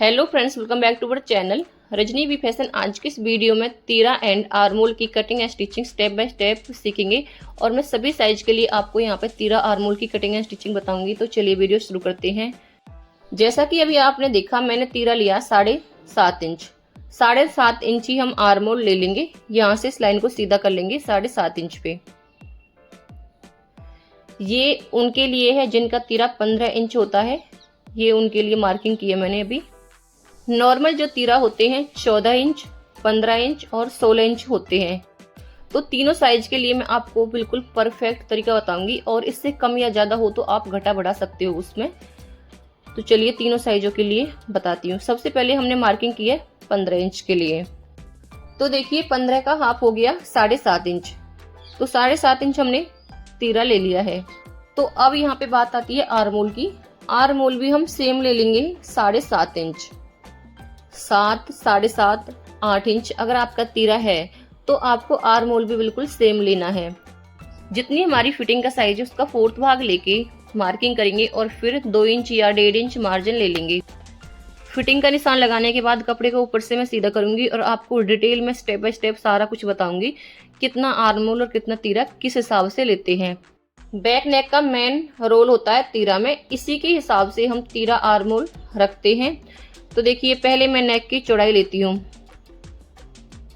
Hello friends, welcome back to our channel Rajni V fashion. आज की इस वीडियो में तीरा एंड आर्मोल की cutting and stitching step by step सीखेंगे और मैं सभी साइज के लिए आपको यहाँ पे तीरा आर्मोल की कटिंग एंड स्टिचिंग बताऊंगी। तो चलिए वीडियो शुरू करते हैं। जैसा कि अभी आपने देखा, मैंने तीरा लिया 7.5 इंच। 7.5 इंच ही हम आर्मोल ले लेंगे। यहाँ से इस लाइन को सीधा कर लेंगे 7.5 इंच पे। ये उनके लिए है जिनका तीरा 15 इंच होता है। ये उनके लिए मार्किंग की है मैंने अभी। नॉर्मल जो तीरा होते हैं 14 इंच, 15 इंच और 16 इंच होते हैं। तो तीनों साइज के लिए मैं आपको बिल्कुल परफेक्ट तरीका बताऊंगी और इससे कम या ज्यादा हो तो आप घटा बढ़ा सकते हो उसमें। तो चलिए तीनों साइजों के लिए बताती हूँ। सबसे पहले हमने मार्किंग की है 15 इंच के लिए। तो देखिए 15 का हाफ हो गया 7.5 इंच। तो 7.5 इंच हमने तीरा ले लिया है। तो अब यहाँ पे बात आती है आर्मोल की। आर्मोल भी हम सेम ले लेंगे 7.5 इंच। 7, 7.5, 8 इंच अगर आपका तीरा है तो आपको आर्मोल भी बिल्कुल सेम लेना है। जितनी हमारी फिटिंग का साइज है उसका 4th भाग लेके मार्किंग करेंगे और फिर 2 इंच या 1.5 इंच मार्जिन ले लेंगे। फिटिंग का निशान लगाने के बाद कपड़े को ऊपर से मैं सीधा करूंगी और आपको डिटेल में स्टेप बाय स्टेप सारा कुछ बताऊंगी, कितना आर्मोल और कितना तीरा किस हिसाब से लेते हैं। बैक नेक का मेन रोल होता है तीरा में, इसी के हिसाब से हम तीरा आर्मोल रखते हैं। तो देखिए पहले मैं नेक की चौड़ाई लेती हूँ।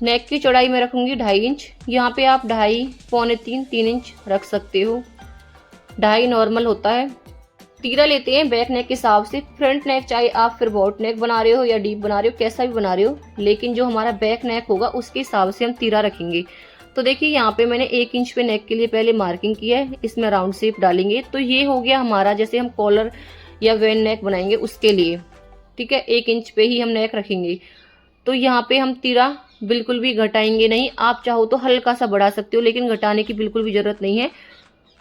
नेक की चौड़ाई में रखूंगी 2.5 इंच। यहाँ पे आप 2.5, पौने 3, 3 इंच रख सकते हो। 2.5 नॉर्मल होता है। तीरा लेते हैं बैक नेक के हिसाब से। फ्रंट नेक चाहे आप फिर बॉट नेक बना रहे हो या डीप बना रहे हो, कैसा भी बना रहे हो, लेकिन जो हमारा बैक नेक होगा उसके हिसाब से हम तीरा रखेंगे। तो देखिए यहाँ पे मैंने 1 इंच पे नेक के लिए पहले मार्किंग की है। इसमें राउंड शेप डालेंगे। तो ये हो गया हमारा, जैसे हम कॉलर या वेन नेक बनाएंगे उसके लिए। ठीक है, 1 इंच पे ही हम नेक रखेंगे। तो यहाँ पे हम तीरा बिल्कुल भी घटाएंगे नहीं। आप चाहो तो हल्का सा बढ़ा सकते हो, लेकिन घटाने की बिल्कुल भी जरूरत नहीं है।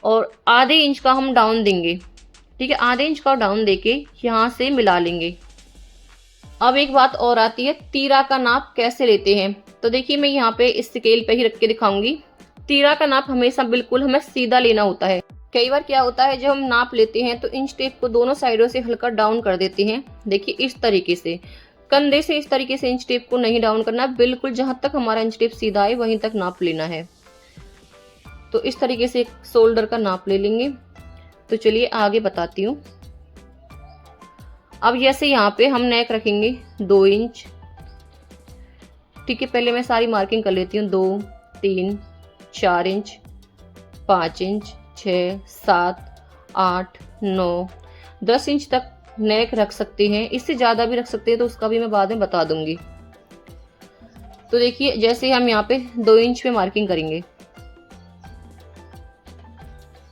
और आधे इंच का हम डाउन देंगे। ठीक है, आधे इंच का डाउन देके यहाँ से मिला लेंगे। अब एक बात और आती है, तीरा का नाप कैसे लेते हैं। तो देखिए मैं यहाँ पे इस स्केल पे ही रख के दिखाऊंगी। तीरा का नाप हमेशा बिल्कुल हमें सीधा लेना होता है। कई बार क्या होता है, जब हम नाप लेते हैं तो इंच टेप को दोनों साइडों से हल्का डाउन कर देते हैं। देखिए इस तरीके से, कंधे से इस तरीके से इंच टेप को नहीं डाउन करना, बिल्कुल जहां तक हमारा इंच टेप सीधा आए वहीं तक नाप लेना है। तो इस तरीके से एक शोल्डर का नाप ले लेंगे। तो चलिए आगे बताती हूँ। अब जैसे यहाँ पे हम नेक रखेंगे 2 इंच। ठीक है, पहले मैं सारी मार्किंग कर लेती हूँ। 2, 3, 4 इंच, 5 इंच, 6, 7, 8, 9, 10 इंच तक नेक रख सकते हैं। इससे ज्यादा भी रख सकते हैं, तो उसका भी मैं बाद में बता दूंगी। तो देखिए जैसे हम यहाँ पे 2 इंच पे मार्किंग करेंगे,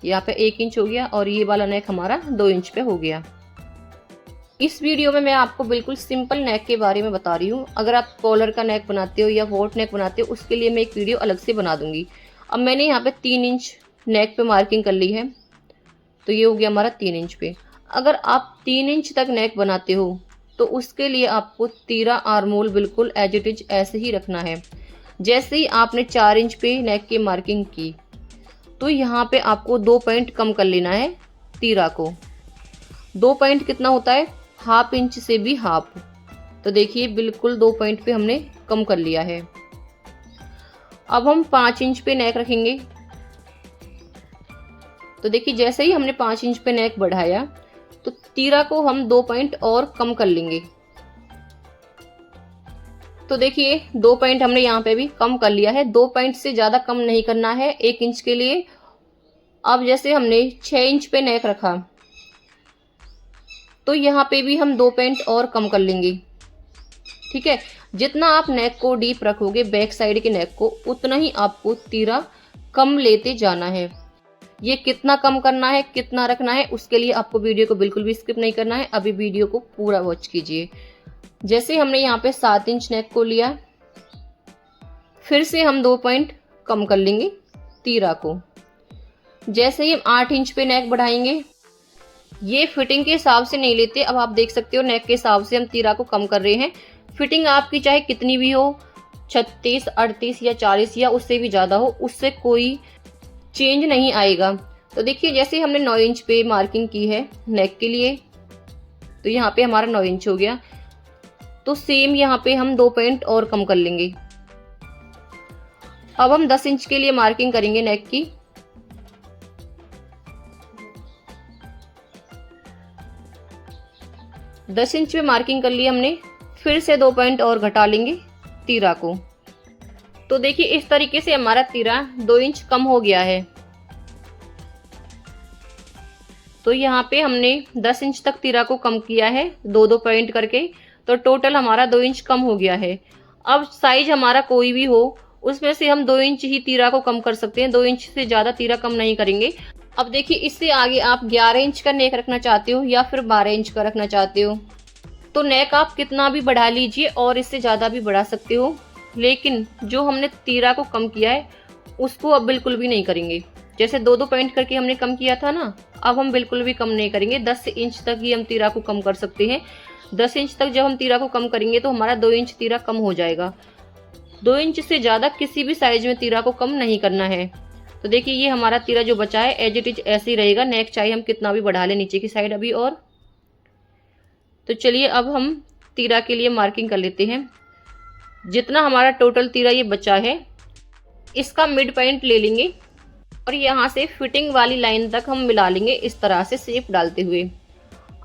यहाँ पे 1 इंच हो गया और ये वाला नेक हमारा 2 इंच पे हो गया। इस वीडियो में मैं आपको बिल्कुल सिंपल नेक के बारे में बता रही हूँ। अगर आप कॉलर का नेक बनाते हो या वॉट नेक बनाते हो, उसके लिए मैं एक वीडियो अलग से बना दूंगी। अब मैंने यहाँ पे 3 इंच नेक पे मार्किंग कर ली है। तो ये हो गया हमारा 3 इंच पे। अगर आप 3 इंच तक नेक बनाते हो तो उसके लिए आपको तीरा आर्मोल बिल्कुल एज इट इज ऐसे ही रखना है। जैसे ही आपने 4 इंच पे नेक की मार्किंग की, तो यहाँ पे आपको 2 पॉइंट कम कर लेना है तीरा को। 2 पॉइंट कितना होता है, ½ इंच से भी हाफ। तो देखिए बिल्कुल 2 पॉइंट पे हमने कम कर लिया है। अब हम 5 इंच पे नेक रखेंगे। तो देखिए जैसे ही हमने 5 इंच पे नेक बढ़ाया तो तीरा को हम 2 पॉइंट और कम कर लेंगे। तो देखिए 2 पॉइंट हमने यहाँ पे भी कम कर लिया है। 2 पॉइंट से ज्यादा कम नहीं करना है 1 इंच के लिए। अब जैसे हमने 6 इंच पे नेक रखा, तो यहाँ पे भी हम 2 पॉइंट और कम कर लेंगे। ठीक है, जितना आप नेक को डीप रखोगे बैक साइड के नेक को, उतना ही आपको तीरा कम लेते जाना है। ये कितना कम करना है, कितना रखना है, उसके लिए आपको वीडियो को बिल्कुल भी स्किप नहीं करना है। अभी वीडियो को पूरा वॉच कीजिए। जैसे हमने यहाँ पे 7 इंच नेक को लिया, फिर से हम 2 पॉइंट कम कर लेंगे तीरा को। जैसे ही हम 8 इंच पे नेक बढ़ाएंगे, ये फिटिंग के हिसाब से नहीं लेते। अब आप देख सकते हो नेक के हिसाब से हम तीरा को कम कर रहे हैं। फिटिंग आपकी चाहे कितनी भी हो, 36, 38 या 40 या उससे भी ज्यादा हो, उससे कोई चेंज नहीं आएगा। तो देखिए जैसे हमने 9 इंच पे मार्किंग की है नेक के लिए, तो यहाँ पे हमारा 9 इंच हो गया। तो सेम यहाँ पे हम 2 पॉइंट और कम कर लेंगे। अब हम 10 इंच के लिए मार्किंग करेंगे नेक की। दस इंच पे मार्किंग कर ली हमने, फिर से 2 पॉइंट और घटा लेंगे तीरा को। तो देखिए इस तरीके से हमारा तीरा 2 इंच कम हो गया है। तो यहाँ पे हमने 10 इंच तक तीरा को कम किया है 2-2 पॉइंट करके, तो टोटल हमारा 2 इंच कम हो गया है। अब साइज हमारा कोई भी हो, उसमें से हम 2 इंच ही तीरा को कम कर सकते हैं, 2 इंच से ज्यादा तीरा कम नहीं करेंगे। अब देखिए इससे आगे आप 11 इंच का नेक रखना चाहते हो या फिर 12 इंच का रखना चाहते हो, तो नेक आप कितना भी बढ़ा लीजिए और इससे ज्यादा भी बढ़ा सकते हो, लेकिन जो हमने तीरा को कम किया है उसको अब बिल्कुल भी नहीं करेंगे। जैसे 2-2 पॉइंट करके हमने कम किया था ना, अब हम बिल्कुल भी कम नहीं करेंगे। 10 इंच तक ही हम तीरा को कम कर सकते हैं। 10 इंच तक जब हम तीरा को कम करेंगे तो हमारा 2 इंच तीरा कम हो जाएगा। 2 इंच से ज्यादा किसी भी साइज में तीरा को कम नहीं करना है। तो देखिए ये हमारा तीरा जो बचा है एज इट इज ऐसे ही रहेगा। नेक चाहे हम कितना भी बढ़ा लें नीचे की साइड अभी और। तो चलिए अब हम तीरा के लिए मार्किंग कर लेते हैं। जितना हमारा टोटल तीरा ये बचा है, इसका मिड पॉइंट ले लेंगे और यहाँ से फिटिंग वाली लाइन तक हम मिला लेंगे इस तरह से शेप डालते हुए।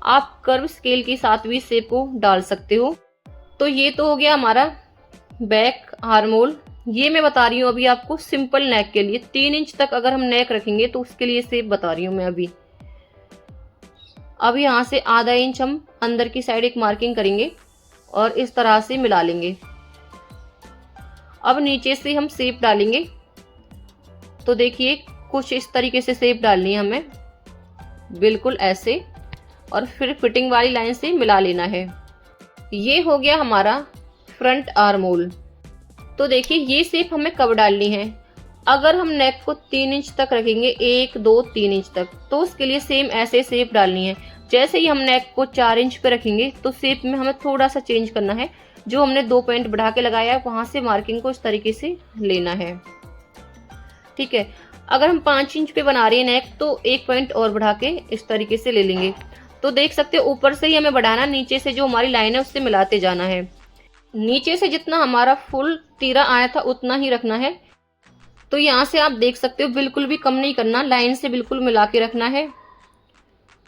आप कर्व स्केल के साथ भी शेप को डाल सकते हो। तो ये तो हो गया हमारा बैक आर्म होल। ये मैं बता रही हूँ अभी आपको सिंपल नेक के लिए। 3 इंच तक अगर हम नेक रखेंगे तो उसके लिए शेप बता रही हूँ मैं अभी। अब यहाँ से आधा इंच हम अंदर की साइड एक मार्किंग करेंगे और इस तरह से मिला लेंगे। अब नीचे से हम शेप डालेंगे। तो देखिए कुछ इस तरीके से शेप डालनी है हमें, बिल्कुल ऐसे, और फिर फिटिंग वाली लाइन से मिला लेना है। ये हो गया हमारा फ्रंट आर्म होल। तो देखिए ये शेप हमें कब डालनी है। अगर हम नेक को 3 इंच तक रखेंगे, 1 2 3 इंच तक, तो उसके लिए सेम ऐसे शेप डालनी है। जैसे ही हम नेक को 4 इंच पे रखेंगे तो शेप में हमें थोड़ा सा चेंज करना है। जो हमने 2 पॉइंट बढ़ा के लगाया है वहां से मार्किंग को इस तरीके से लेना है, ठीक है। अगर हम 5 इंच पे बना रहे हैं नेक तो 1 पॉइंट और बढ़ा के इस तरीके से ले लेंगे। तो देख सकते हो ऊपर से ही हमें बढ़ाना, नीचे से जो हमारी लाइन है उससे मिलाते जाना है। नीचे से जितना हमारा फुल तीरा आया था उतना ही रखना है। तो यहाँ से आप देख सकते हो बिल्कुल भी कम नहीं करना, लाइन से बिल्कुल मिला के रखना है।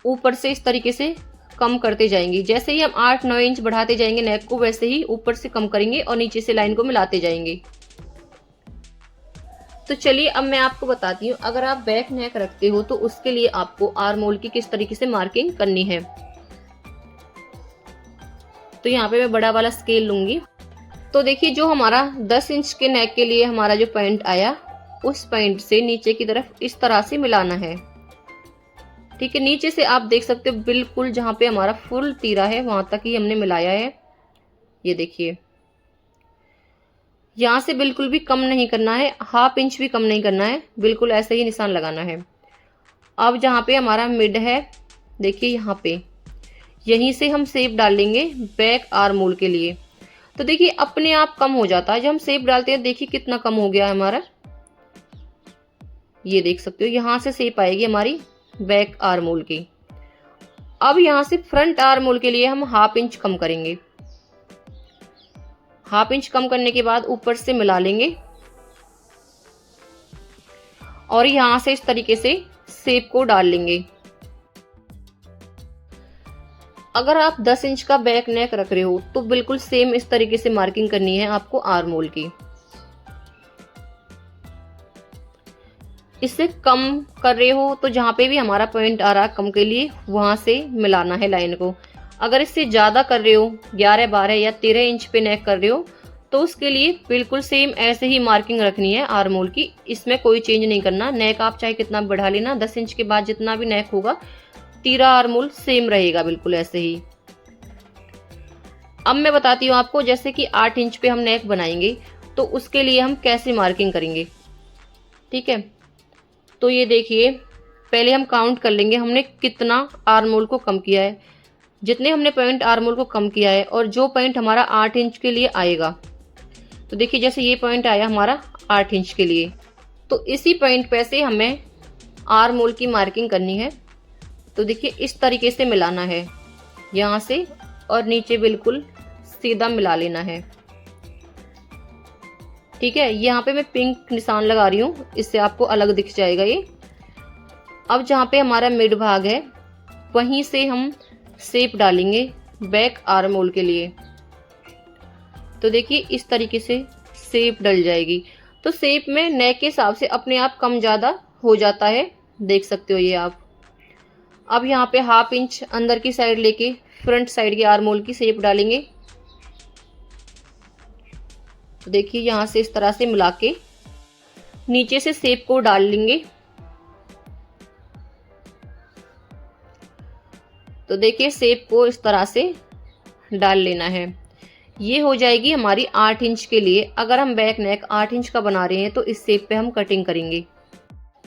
ऊपर से इस तरीके से कम करते जाएंगे। जैसे ही हम 8-9 इंच बढ़ाते जाएंगे नेक को, वैसे ही ऊपर से कम करेंगे और नीचे से लाइन को मिलाते जाएंगे। तो चलिए अब मैं आपको बताती हूँ, अगर आप बैक नेक रखते हो तो उसके लिए आपको आर्म होल की किस तरीके से मार्किंग करनी है। तो यहाँ पे मैं बड़ा वाला स्केल लूंगी। तो देखिए जो हमारा 10 इंच के नेक के लिए हमारा जो पॉइंट आया, उस पॉइंट से नीचे की तरफ इस तरह से मिलाना है, ठीक है। नीचे से आप देख सकते हो बिल्कुल जहाँ पे हमारा फुल तीरा है वहां तक ही हमने मिलाया है। ये देखिए यहाँ से बिल्कुल भी कम नहीं करना है, 1/2 इंच भी कम नहीं करना है, बिल्कुल ऐसे ही निशान लगाना है। अब जहाँ पे हमारा मिड है, देखिए यहाँ पे, यहीं से हम शेप डालेंगे बैक आर्म होल के लिए। तो देखिए अपने आप कम हो जाता है जब हम शेप डालते हैं। देखिए कितना कम हो गया है हमारा, ये देख सकते हो। यहाँ से शेप आएगी हमारी बैक आर्म होल की। अब यहाँ से फ्रंट आर्म होल के लिए हम 1/2 इंच कम करेंगे। 1/2 इंच कम करने के बाद ऊपर से मिला लेंगे और यहाँ से इस तरीके से शेप को डाल लेंगे। अगर आप 10 इंच का बैक नेक रख रहे हो तो बिल्कुल सेम इस तरीके से मार्किंग करनी है आपको आर्म होल की। इससे कम कर रहे हो तो जहां पे भी हमारा पॉइंट आ रहा है कम के लिए, वहां से मिलाना है लाइन को। अगर इससे ज्यादा कर रहे हो, 11, 12 या 13 इंच पे नेक कर रहे हो, तो उसके लिए बिल्कुल सेम ऐसे ही मार्किंग रखनी है आर्म होल की। इसमें कोई चेंज नहीं करना। नेक आप चाहे कितना बढ़ा लेना, 10 इंच के बाद जितना भी नेक होगा, तीरा आर्म होल सेम रहेगा बिल्कुल ऐसे ही। अब मैं बताती हूँ आपको, जैसे कि 8 इंच पे हम नेक बनाएंगे तो उसके लिए हम कैसे मार्किंग करेंगे, ठीक है। तो ये देखिए पहले हम काउंट कर लेंगे हमने कितना आर्म होल को कम किया है। जितने हमने पॉइंट आर्म होल को कम किया है और जो पॉइंट हमारा 8 इंच के लिए आएगा, तो देखिए जैसे ये पॉइंट आया हमारा 8 इंच के लिए, तो इसी पॉइंट पे से हमें आर्म होल की मार्किंग करनी है। तो देखिए इस तरीके से मिलाना है यहाँ से, और नीचे बिल्कुल सीधा मिला लेना है। ठीक है, यहाँ पे मैं पिंक निशान लगा रही हूँ, इससे आपको अलग दिख जाएगा ये। अब जहाँ पे हमारा मिड भाग है वहीं से हम शेप डालेंगे बैक आर्म होल के लिए। तो देखिए इस तरीके से शेप डल जाएगी। तो शेप में नेक के हिसाब से अपने आप कम ज़्यादा हो जाता है, देख सकते हो ये आप। अब यहाँ पे 1/2 इंच अंदर की साइड लेके फ्रंट साइड के आर्म होल की शेप डालेंगे। तो देखिए यहाँ से इस तरह से मिला के नीचे से शेप को डाल लेंगे। तो देखिए शेप को इस तरह से डाल लेना है। ये हो जाएगी हमारी 8 इंच के लिए। अगर हम बैक नेक 8 इंच का बना रहे हैं तो इस शेप पे हम कटिंग करेंगे।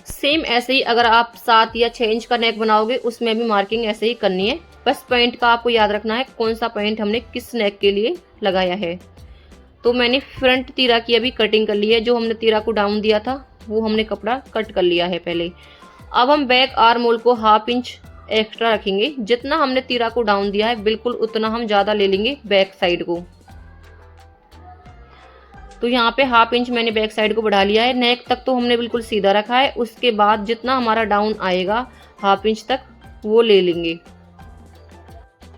सेम ऐसे ही अगर आप 7 या 6 इंच का नेक बनाओगे उसमें भी मार्किंग ऐसे ही करनी है। बस पॉइंट का आपको याद रखना है कौन सा पॉइंट हमने किस नेक के लिए लगाया है। तो मैंने फ्रंट तीरा की अभी कटिंग कर ली है। जो हमने तीरा को डाउन दिया था वो हमने कपड़ा कट कर लिया है पहले। अब हम बैक आर्म होल को 1/2 इंच एक्स्ट्रा रखेंगे। जितना हमने तीरा को डाउन दिया है बिल्कुल उतना हम ज़्यादा ले लेंगे बैक साइड को। तो यहाँ पे 1/2 इंच मैंने बैक साइड को बढ़ा लिया है। नेक तक तो हमने बिल्कुल सीधा रखा है। उसके बाद जितना हमारा डाउन आएगा 1/2 इंच तक वो ले लेंगे।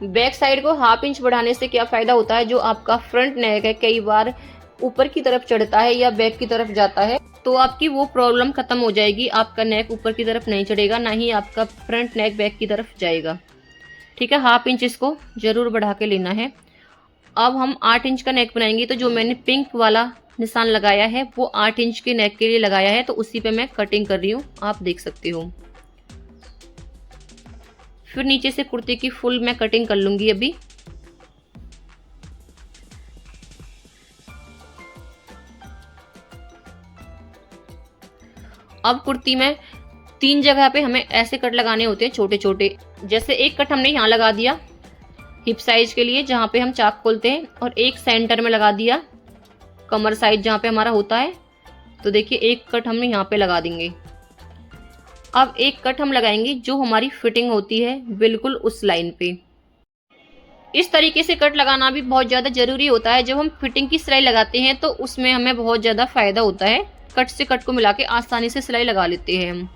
बैक साइड को 1/2 इंच बढ़ाने से क्या फ़ायदा होता है, जो आपका फ्रंट नेक है कई बार ऊपर की तरफ चढ़ता है या बैक की तरफ जाता है, तो आपकी वो प्रॉब्लम खत्म हो जाएगी। आपका नेक ऊपर की तरफ नहीं चढ़ेगा, ना ही आपका फ्रंट नेक बैक की तरफ जाएगा। ठीक है, 1/2 इंच इसको ज़रूर बढ़ा के लेना है। अब हम 8 इंच का नेक बनाएंगे। तो जो मैंने पिंक वाला निशान लगाया है वो 8 इंच के नेक के लिए लगाया है। तो उसी पे मैं कटिंग कर रही हूँ, आप देख सकते हो। फिर नीचे से कुर्ते की फुल मैं कटिंग कर लूंगी अभी। अब कुर्ती में 3 जगह पे हमें ऐसे कट लगाने होते हैं छोटे छोटे। जैसे एक कट हमने यहाँ लगा दिया हिप साइज के लिए जहाँ पे हम चाक खोलते हैं, और एक सेंटर में लगा दिया कमर साइज जहाँ पे हमारा होता है। तो देखिए एक कट हमने यहाँ पे लगा देंगे। अब एक कट हम लगाएंगे जो हमारी फिटिंग होती है बिल्कुल उस लाइन पे। इस तरीके से कट लगाना भी बहुत ज़्यादा ज़रूरी होता है। जब हम फिटिंग की सिलाई लगाते हैं तो उसमें हमें बहुत ज़्यादा फ़ायदा होता है। कट से कट को मिला के आसानी से सिलाई लगा लेते हैं हम।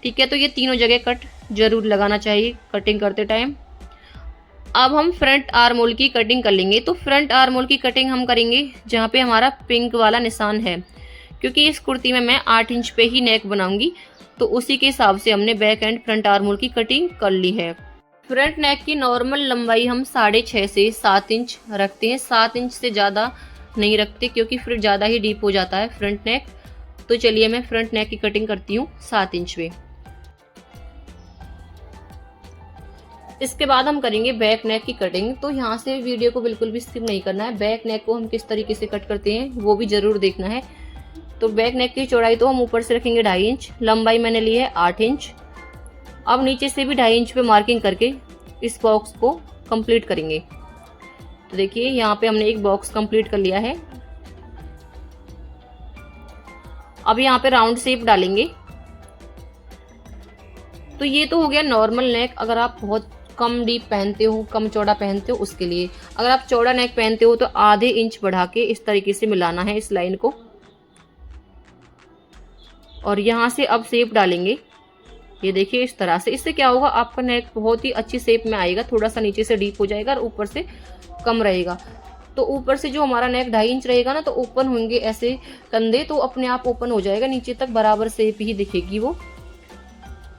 ठीक है, तो ये तीनों जगह कट ज़रूर लगाना चाहिए कटिंग करते टाइम। अब हम फ्रंट आर्म होल की कटिंग कर लेंगे। तो फ्रंट आर्म होल की कटिंग हम करेंगे जहाँ पे हमारा पिंक वाला निशान है, क्योंकि इस कुर्ती में मैं 8 इंच पे ही नेक बनाऊंगी। तो उसी के हिसाब से हमने back and front arm hole की कटिंग कर ली है। फ्रंट नेक की नॉर्मल लंबाई हम 6.5 से 7 इंच रखते हैं। 7 इंच से ज़्यादा नहीं रखते क्योंकि फिर ज़्यादा ही डीप हो जाता है फ्रंट नेक। तो चलिए मैं फ्रंट नेक की कटिंग करती हूँ 7 इंच पे। इसके बाद हम करेंगे बैक नेक की कटिंग। तो यहाँ से वीडियो को बिल्कुल भी स्किप नहीं करना है। बैक नेक को हम किस तरीके से कट करते हैं वो भी ज़रूर देखना है। तो बैक नेक की चौड़ाई तो हम ऊपर से रखेंगे 2.5 इंच, लंबाई मैंने ली है 8 इंच। अब नीचे से भी 2.5 इंच पे मार्किंग करके इस बॉक्स को कंप्लीट करेंगे। तो देखिए यहाँ पे हमने एक बॉक्स कंप्लीट कर लिया है। अब यहाँ पे राउंड शेप डालेंगे। तो ये तो हो गया नॉर्मल नेक। अगर आप बहुत कम डीप पहनते हो, कम चौड़ा पहनते हो उसके लिए। अगर आप चौड़ा नेक पहनते हो तो आधे इंच बढ़ा के इस तरीके से मिलाना है इस लाइन को। और यहाँ से अब शेप डालेंगे। ये देखिए इस तरह से। इससे क्या होगा, आपका नेक बहुत ही अच्छी शेप में आएगा। थोड़ा सा नीचे से डीप हो जाएगा और ऊपर से कम रहेगा। तो ऊपर से जो हमारा नेक 2.5 इंच रहेगा ना, तो ओपन होंगे ऐसे कंधे, तो अपने आप ओपन हो जाएगा। नीचे तक बराबर शेप ही दिखेगी वो।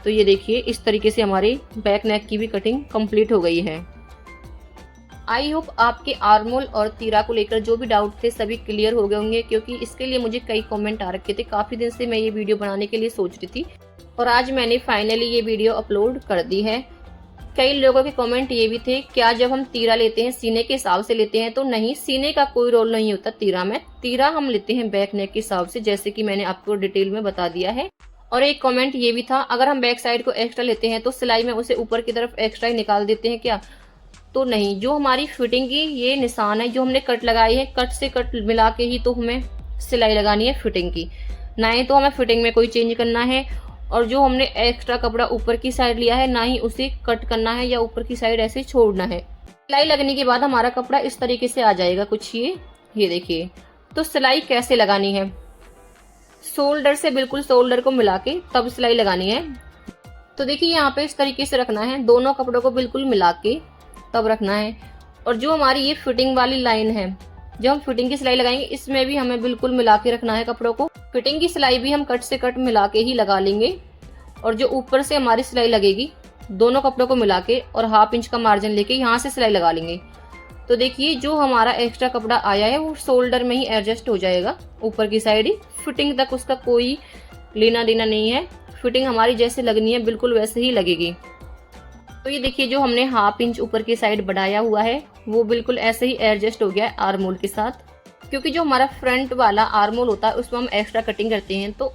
तो ये देखिए इस तरीके से हमारी बैक नेक की भी कटिंग कंप्लीट हो गई है। आई होप आपके आर्म होल और तीरा को लेकर जो भी डाउट थे सभी क्लियर हो गए होंगे, क्योंकि इसके लिए मुझे कई कमेंट आ रखे थे। काफ़ी दिन से मैं ये वीडियो बनाने के लिए सोच रही थी और आज मैंने फाइनली ये वीडियो अपलोड कर दी है। कई लोगों के कमेंट ये भी थे, क्या जब हम तीरा लेते हैं सीने के हिसाब से लेते हैं? तो नहीं, सीने का कोई रोल नहीं होता तीरा में। तीरा हम लेते हैं बैक नेक के हिसाब से, जैसे कि मैंने आपको डिटेल में बता दिया है। और एक कमेंट ये भी था, अगर हम बैक साइड को एक्स्ट्रा लेते हैं तो सिलाई में उसे ऊपर की तरफ एक्स्ट्रा ही निकाल देते हैं क्या? तो नहीं, जो हमारी फिटिंग की ये निशान है, जो हमने कट लगाई है, कट से कट मिला के ही तो हमें सिलाई लगानी है फिटिंग की। ना ही तो हमें फिटिंग में कोई चेंज करना है, और जो हमने एक्स्ट्रा कपड़ा ऊपर की साइड लिया है ना ही उसे कट करना है या ऊपर की साइड ऐसे छोड़ना है। सिलाई लगने के बाद हमारा कपड़ा इस तरीके से आ जाएगा कुछ ये देखिए। तो सिलाई कैसे लगानी है, शोल्डर से बिल्कुल शोल्डर को मिला के तब सिलाई लगानी है। तो देखिए यहाँ पे इस तरीके से रखना है, दोनों कपड़ों को बिल्कुल मिला के तब रखना है। और जो हमारी ये फिटिंग वाली लाइन है, जो हम फिटिंग की सिलाई लगाएंगे, इसमें भी हमें बिल्कुल मिला के रखना है कपड़ों को। फिटिंग की सिलाई भी हम कट से कट मिला के ही लगा लेंगे। और जो ऊपर से हमारी सिलाई लगेगी, दोनों कपड़ों को मिला के और 1/2 इंच का मार्जिन लेके यहाँ से सिलाई लगा लेंगे। तो देखिए जो हमारा एक्स्ट्रा कपड़ा आया है वो शोल्डर में ही एडजस्ट हो जाएगा, ऊपर की साइड ही। फिटिंग तक उसका कोई लेना देना नहीं है, फिटिंग हमारी जैसे लगनी है बिल्कुल वैसे ही लगेगी। तो ये देखिए जो हमने 1/2 इंच ऊपर की साइड बढ़ाया हुआ है वो बिल्कुल ऐसे ही एडजस्ट हो गया है आर्म होल के साथ। क्योंकि जो हमारा फ्रंट वाला आर्म होल होता है उसमें हम एक्स्ट्रा कटिंग करते हैं, तो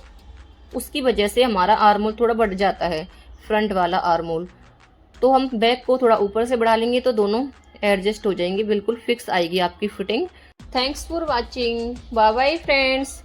उसकी वजह से हमारा आर्म होल थोड़ा बढ़ जाता है, फ्रंट वाला आर्म होल। तो हम बैक को थोड़ा ऊपर से बढ़ा लेंगे तो दोनों एडजस्ट हो जाएंगे, बिल्कुल फिक्स आएगी आपकी fitting. Thanks for watching, bye bye friends.